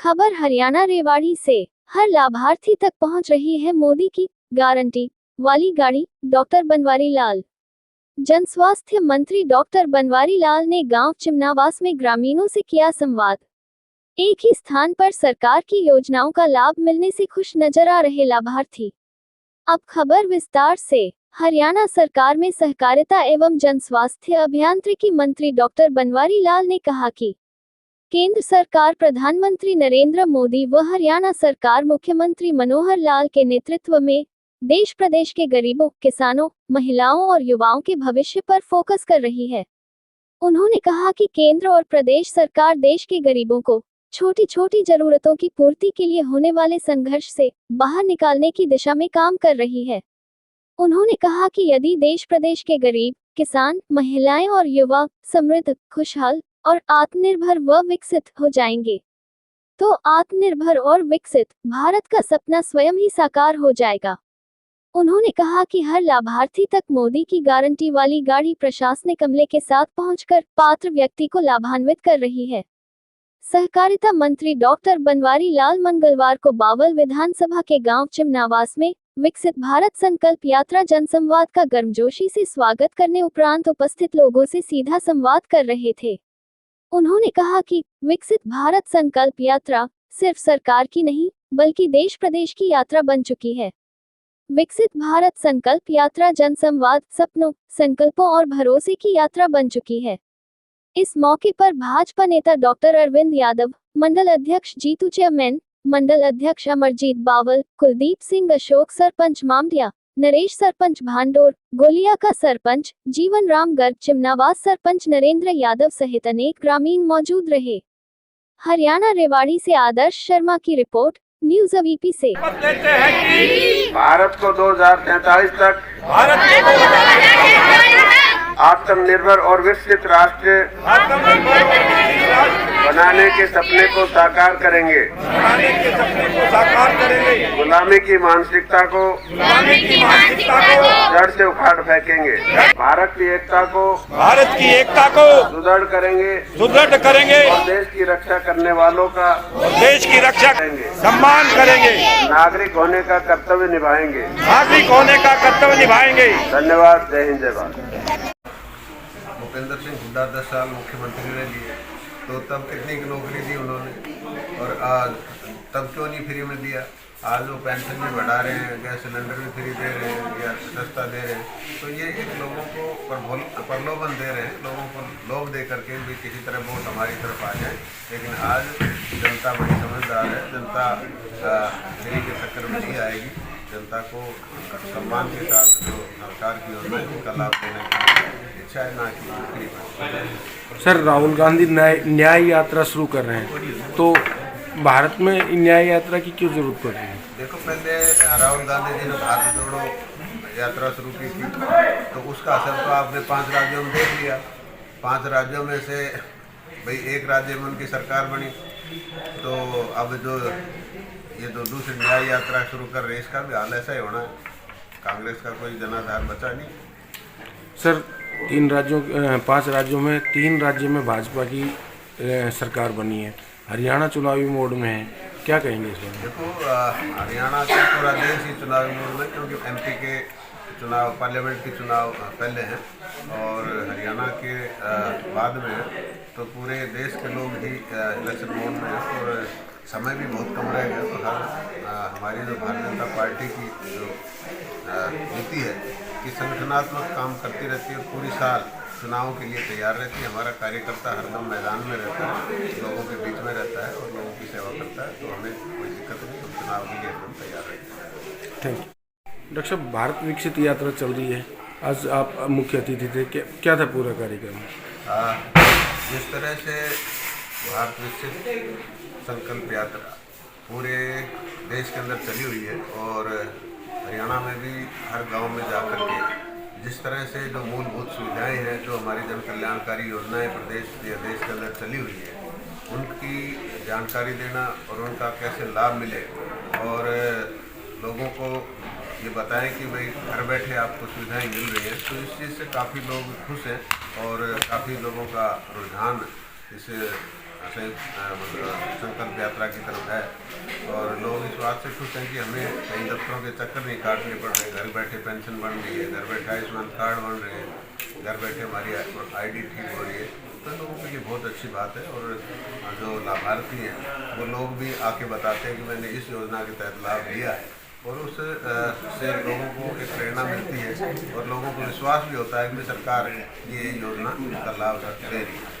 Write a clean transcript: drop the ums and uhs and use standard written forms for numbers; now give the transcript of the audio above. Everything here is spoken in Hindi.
खबर हरियाणा रेवाड़ी से। हर लाभार्थी तक पहुंच रही है मोदी की गारंटी वाली गाड़ी। डॉक्टर बनवारी लाल। जन स्वास्थ्य मंत्री डॉक्टर बनवारी लाल ने गांव चिमनावास में ग्रामीणों से किया संवाद। एक ही स्थान पर सरकार की योजनाओं का लाभ मिलने से खुश नजर आ रहे लाभार्थी। अब खबर विस्तार से। हरियाणा सरकार में सहकारिता एवं जन स्वास्थ्य अभियांत्रिकी मंत्री डॉक्टर बनवारी लाल ने कहा कि केंद्र सरकार प्रधानमंत्री नरेंद्र मोदी व हरियाणा सरकार मुख्यमंत्री मनोहर लाल के नेतृत्व में देश प्रदेश के गरीबों, किसानों, महिलाओं और युवाओं के भविष्य पर फोकस कर रही है। उन्होंने कहा कि केंद्र और प्रदेश सरकार देश के गरीबों को छोटी छोटी जरूरतों की पूर्ति के लिए होने वाले संघर्ष से बाहर निकालने की दिशा में काम कर रही है। उन्होंने कहा कि यदि देश प्रदेश के गरीब, किसान, महिलाएं और युवा समृद्ध, खुशहाल और आत्मनिर्भर व विकसित हो जाएंगे, तो आत्मनिर्भर और विकसित भारत का सपना स्वयं ही साकार हो जाएगा। उन्होंने कहा कि हर लाभार्थी तक मोदी की गारंटी वाली गाड़ी प्रशासनिक अमले के साथ पहुंचकर पात्र व्यक्ति को लाभान्वित कर रही है। सहकारिता मंत्री डॉक्टर बनवारी लाल मंगलवार को बावल विधानसभा के गांव चिमनावास में विकसित भारत संकल्प यात्रा जनसंवाद का गर्मजोशी से स्वागत करने उपरांत उपस्थित लोगों से सीधा संवाद कर रहे थे। उन्होंने कहा कि विकसित भारत संकल्प यात्रा सिर्फ सरकार की नहीं, बल्कि देश प्रदेश की यात्रा बन चुकी है। विकसित भारत संकल्प यात्रा जनसंवाद सपनों, संकल्पों और भरोसे की यात्रा बन चुकी है। इस मौके पर भाजपा नेता डॉक्टर अरविंद यादव, मंडल अध्यक्ष जीतू चेयरमैन, मंडल अध्यक्ष अमरजीत बावल, कुलदीप सिंह अशोक, सरपंच मामडिया, नरेश सरपंच भांडोर, गोलिया का सरपंच जीवन राम गर्ग, चिमनावास सरपंच नरेंद्र यादव सहित अनेक ग्रामीण मौजूद रहे। हरियाणा रेवाड़ी से आदर्श शर्मा की रिपोर्ट, न्यूज़ अवीपी से। भारत को 2043 तक आत्मनिर्भर और विकसित राष्ट्र बनाने के सपने को साकार करेंगे। गुलामी की मानसिकता को जड़ से उखाड़ फेंकेंगे। भारत की एकता को सुदृढ़ करेंगे और देश की रक्षा करने वालों का करेंगे, सम्मान करेंगे। नागरिक होने का कर्तव्य निभाएंगे। धन्यवाद। जय हिंद, जय भारत। भूपेंद्र सिंह हुड्डा 10 साल मुख्यमंत्री रह लिए, तो तब कितनी की नौकरी दी उन्होंने, और आज तब क्यों नहीं फ्री में दिया? आज वो पेंशन भी बढ़ा रहे हैं, गैस सिलेंडर भी फ्री दे रहे हैं या सस्ता दे रहे हैं। तो ये एक लोगों को प्रलोभन दे रहे हैं, लोगों को लोभ दे करके भी किसी तरह वोट हमारी तरफ आ जाए। लेकिन आज जनता बड़ी समझदार है, जनता फ्री के चक्कर में नहीं आएगी। जनता को सम्मान के साथ जो सरकार की योजना है उनका लाभ देने की इच्छा है, ना कि बिक्री। सर, राहुल गांधी न्याय यात्रा शुरू कर रहे हैं, तो भारत में न्याय यात्रा की क्यों जरूरत पड़ रही है? देखो, पहले राहुल गांधी जी ने भारत जोड़ो यात्रा शुरू की थी, तो उसका असर तो आपने 5 राज्यों में देख लिया। 5 राज्यों में से भाई एक राज्य में उनकी सरकार बनी, तो अब जो ये तो दूसरी न्याय यात्रा शुरू कर रहे हैं, इसका भी हाल ऐसा ही होना है। कांग्रेस का कोई जनाधार बचा नहीं। सर, 5 राज्यों में 3 राज्यों में भाजपा की सरकार बनी है, हरियाणा चुनावी मोड में है, क्या कहेंगे इस बारे में? देखो, हरियाणा का पूरा देश ही चुनावी मोड में, क्योंकि एमपी के चुनाव, पार्लियामेंट के चुनाव पहले हैं और हरियाणा के बाद में है, तो पूरे देश के लोग ही इलेक्शन मोड में हैं और समय भी बहुत कम रह गया। तो हमारी जो भारतीय जनता पार्टी की जो नीति है कि संगठनात्मक काम करती रहती है, पूरी साल चुनावों के लिए तैयार रहती है। हमारा कार्यकर्ता हरदम मैदान में रहता है, लोगों के बीच में रहता है और लोगों की सेवा करता है, तो हमें कोई दिक्कत नहीं, हम चुनाव के लिए एकदम तैयार रहते हैं। Thank you. डॉक्टर साहब, भारत विकसित यात्रा चल रही है, आज आप मुख्य अतिथि थे, क्या था पूरा कार्यक्रम? जिस तरह से भारत विकसित संकल्प यात्रा पूरे देश के अंदर चली हुई है और हरियाणा में भी हर गांव में जाकर के जिस तरह से जो मूलभूत सुविधाएं हैं, जो हमारी जन कल्याणकारी योजनाएं प्रदेश या देश के अंदर चली हुई है, उनकी जानकारी देना और उनका कैसे लाभ मिले और लोगों को ये बताएं कि भाई घर बैठे आपको सुविधाएं मिल रही हैं, तो इस चीज़ से काफ़ी लोग खुश हैं और काफ़ी लोगों का रुझान इस संकल्प यात्रा की तरफ है। और लोग इस बात से खुश हैं कि हमें कई दफ्तरों के चक्कर नहीं काटने पड़ रहे, घर बैठे पेंशन बन रही है, घर बैठे आयुष्मान कार्ड बन रहे हैं, घर बैठे हमारी ID ठीक हो रही है। तो लोगों के लिए बहुत अच्छी बात है। और जो लाभार्थी हैं वो लोग भी आके बताते हैं कि मैंने इस योजना के तहत लाभ लिया है, और उससे लोगों को एक प्रेरणा मिलती है और लोगों को विश्वास भी होता है कि सरकार ये योजना का लाभ दे रही है।